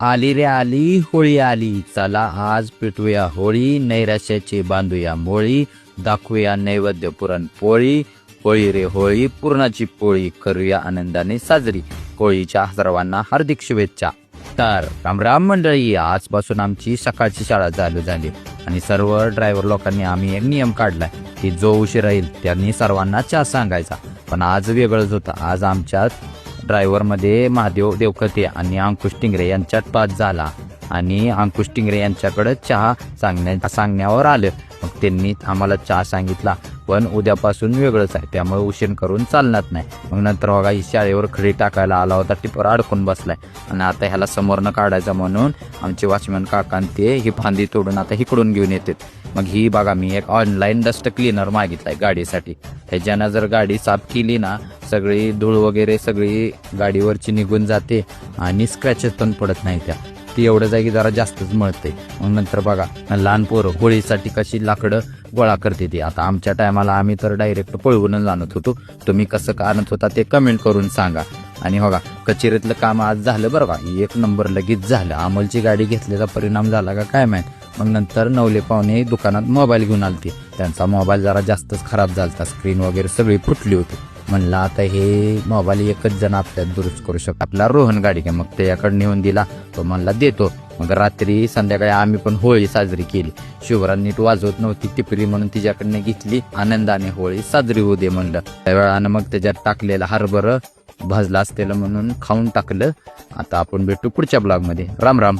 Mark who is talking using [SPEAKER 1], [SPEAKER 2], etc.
[SPEAKER 1] आली रे आली होळी आली, चला आज पेटूया होळी, नैराश्याची बांधूया मोळी, दाखवूया नैवेद्य पुरणपोळी, होळी रे होळी पुरणाची पोळी, करूया आनंदाने साजरी, होळीच्या सर्वांना हार्दिक शुभेच्छा. तर रामराम मंडळी, आजपासून आमची सकाळची शाळा चालू झाली आणि सर्व ड्रायव्हर लोकांनी आम्ही एक नियम काढलाय की जो उशीर राहील त्यांनी सर्वांना चहा सांगायचा. पण आज वेगळंच होतं. आज आमच्यात ड्रायव्हरमध्ये महादेव देवखते आणि अंकुश टिंगरे यांच्यात पास झाला आणि अंकुश टिंगरे यांच्याकडे चहा सांगण्यावर आलं. मग त्यांनी आम्हाला चहा सांगितला, पण उद्यापासून वेगळंच आहे, त्यामुळे उशीर करून चालणार नाही. मग नंतर बघा ही शाळेवर खडी टाकायला आला होता, टिपर अडकून बसलाय आणि आता ह्याला समोरनं काढायचं म्हणून आमचे वॉचमॅन काकांनी ते ही फांदी तोडून आता इकडून घेऊन येतात. मग ही बघा मी एक ऑनलाईन डस्ट क्लीनर मागितलाय गाडीसाठी. ह्याच्यानं जर गाडी साफ केली ना, सगळी धूळ वगैरे सगळी गाडीवरची निघून जाते आणि स्क्रॅचेस पण पडत नाही. ती एवढंच आहे की जरा जास्तच मळते. मग नंतर बघा लहान पोरं होळीसाठी कशी लाकडं गोळा करते ती. आता आमच्या टायमाला आम्ही तर डायरेक्ट पळवूनच आणत होतो. तुम्ही कसं आणत होता ते कमेंट करून सांगा. आणि बघा कचेरीतलं काम आज झालं बरं का, एक नंबर लगेच झालं. अमोलची गाडी घेतल्याचा परिणाम झाला का काय माहीत. मग नंतर नवले पाहुणे दुकानात मोबाईल घेऊन आलते, त्यांचा मोबाईल जरा जास्तच खराब झाला, स्क्रीन वगैरे सगळी फुटली होती. म्हणलं आता हे मोबाईल एकच जण आपल्याला दुरुस्त करू शकतो, आपला रोहन गाडी घ्या. मग त्याच्याकडे नेऊन दिला, तो म्हणला देतो. मग रात्री संध्याकाळी आम्ही पण होळी साजरी केली. शुभ्रा नीट वाजवत नव्हती टिपरी म्हणून तिच्याकडनं घेतली, आनंदाने होळी साजरी होऊ दे म्हणलं. त्यावेळानं मग त्याच्यात टाकलेलं हरभरं भाजलं असलेलं म्हणून खाऊन टाकलं. आता आपण भेटू पुढच्या ब्लॉगमध्ये. राम राम.